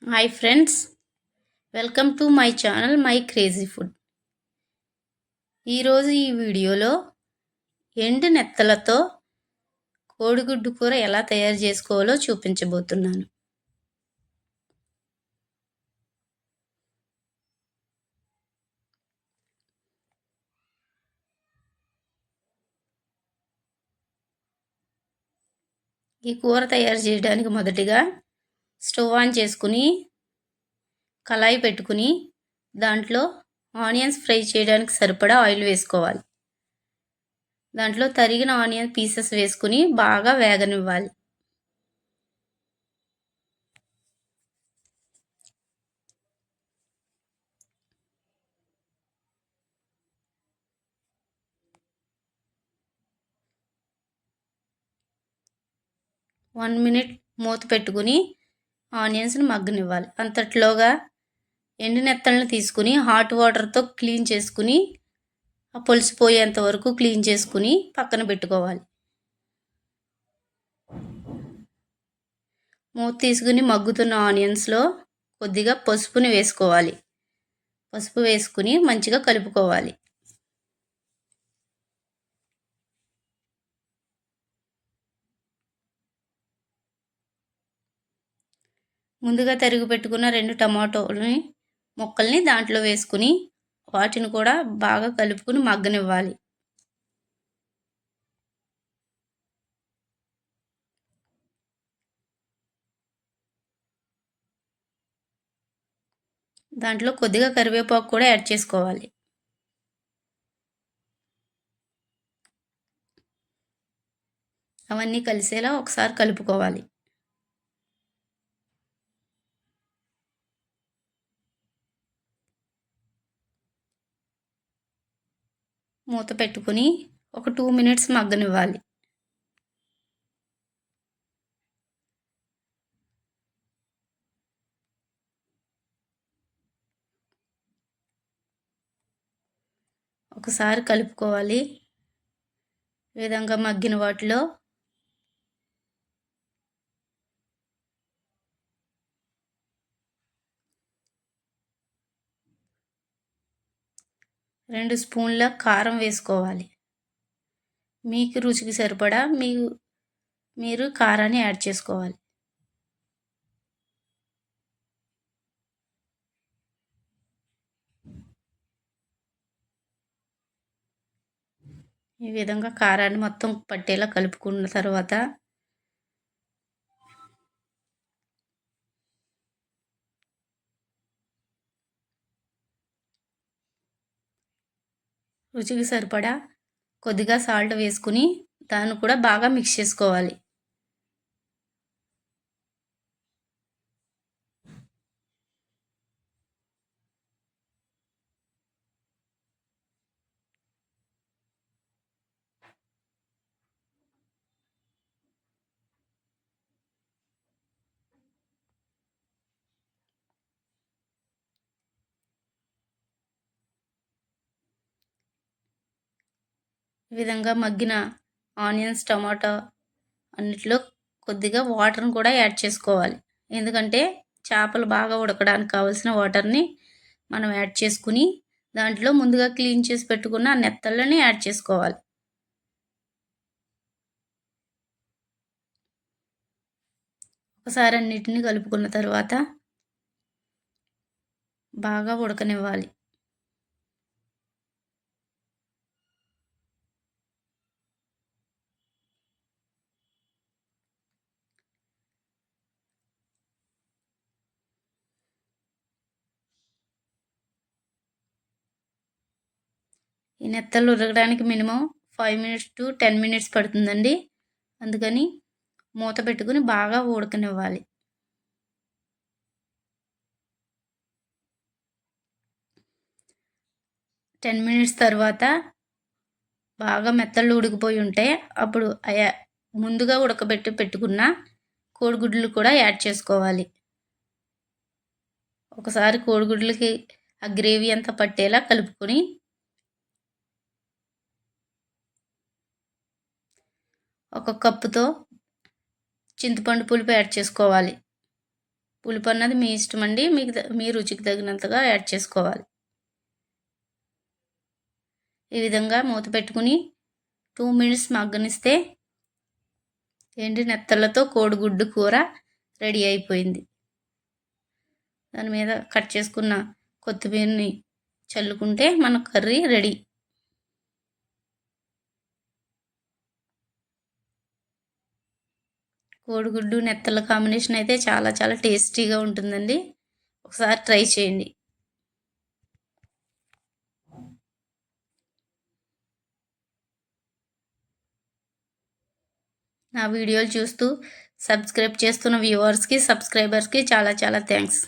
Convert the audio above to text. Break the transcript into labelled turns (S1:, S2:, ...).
S1: Hi friends, welcome to my channel my crazy food. ఈరోజు ఈ వీడియోలో ఎండు నెత్తలతో కోడిగుడ్డు కూర ఎలా తయారు చేసుకోవాలో చూపించబోతున్నాను. ఈ కూర తయారు చేయడానికి మొదటిగా స్టవ్ ఆన్ చేసుకుని కళాయి పెట్టుకుని దాంట్లో ఆనియన్స్ ఫ్రై చేయడానికి సరిపడా ఆయిల్ వేసుకోవాలి. దాంట్లో తరిగిన ఆనియన్ పీసెస్ వేసుకుని బాగా వేగనివ్వాలి. వన్ మినిట్ మూత పెట్టుకుని ఆనియన్స్ని మగ్గనివ్వాలి. అంతట్లోగా ఎండు నెత్తలను తీసుకుని హాట్ వాటర్తో క్లీన్ చేసుకుని ఆ పులుసు పోయేంత వరకు క్లీన్ చేసుకుని పక్కన పెట్టుకోవాలి. మూత తీసుకుని మగ్గుతున్న ఆనియన్స్లో కొద్దిగా పసుపుని వేసుకోవాలి. పసుపు వేసుకుని మంచిగా కలుపుకోవాలి. ముందుగా తరిగి పెట్టుకున్న 2 టమాటోలని ముక్కల్ని దాంట్లో వేసుకుని వాటిని కూడా బాగా కలుపుకుని మగ్గనివ్వాలి. దాంట్లో కొద్దిగా కరివేపాకు కూడా యాడ్ చేసుకోవాలి. అవన్నీ కలిసేలా ఒకసారి కలుపుకోవాలి. మూత పెట్టుకుని ఒక 2 మినిట్స్ మగ్గనివ్వాలి. ఒకసారి కలుపుకోవాలి. ఈ విధంగా మగ్గిన వాటిలో 2 స్పూన్ల కారం వేసుకోవాలి. మీకు రుచికి సరిపడా మీరు కారాన్ని యాడ్ చేసుకోవాలి. ఈ విధంగా కారాన్ని మొత్తం పట్టేలా కలుపుకున్న తర్వాత రుచికి సరిపడా కొద్దిగా సాల్ట్ వేసుకుని దాన్ని కూడా బాగా మిక్స్ చేసుకోవాలి. ఈ విధంగా మగ్గిన ఆనియన్స్, టమాటా అన్నిట్లో కొద్దిగా వాటర్ని కూడా యాడ్ చేసుకోవాలి. ఎందుకంటే చేపలు బాగా ఉడకడానికి కావాల్సిన వాటర్ని మనం యాడ్ చేసుకుని దాంట్లో ముందుగా క్లీన్ చేసి పెట్టుకున్న నెత్తళ్ళని యాడ్ చేసుకోవాలి. ఒకసారి అన్నిటిని కలుపుకున్న తర్వాత బాగా ఉడకనివ్వాలి. ఈ నెత్తళ్ళు ఉడకడానికి మినిమం 5 మినిట్స్ టు 10 మినిట్స్ పడుతుందండి. అందుకని మూత పెట్టుకుని బాగా ఉడకనివ్వాలి. టెన్ మినిట్స్ తర్వాత బాగా మెత్తళ్ళు ఉడికిపోయి ఉంటే అప్పుడు ముందుగా పెట్టుకున్న కోడిగుడ్లు కూడా యాడ్ చేసుకోవాలి. ఒకసారి కోడిగుడ్లకి ఆ గ్రేవీ అంతా పట్టేలా కలుపుకొని ఒక కప్పుతో చింతపండు పులుపు యాడ్ చేసుకోవాలి. పులుపు అన్నది మీ ఇష్టం అండి, మీ రుచికి తగినంతగా యాడ్ చేసుకోవాలి. ఈ విధంగా మూత పెట్టుకుని 2 మినిట్స్ మగ్గనిస్తే ఎండి నెత్తళ్ళతో కోడిగుడ్డు కూర రెడీ అయిపోయింది. దాని మీద కట్ చేసుకున్న కొత్తిమీరని చల్లుకుంటే మన కర్రీ రెడీ. కోడిగుడ్డు నెత్తళ్ళ కాంబినేషన్ అయితే చాలా చాలా టేస్టీగా ఉంటుందండి. ఒకసారి ట్రై చేయండి. నా వీడియోలు చూస్తూ సబ్స్క్రైబ్ చేస్తున్న వ్యూవర్స్కి, సబ్స్క్రైబర్స్కి చాలా చాలా థ్యాంక్స్.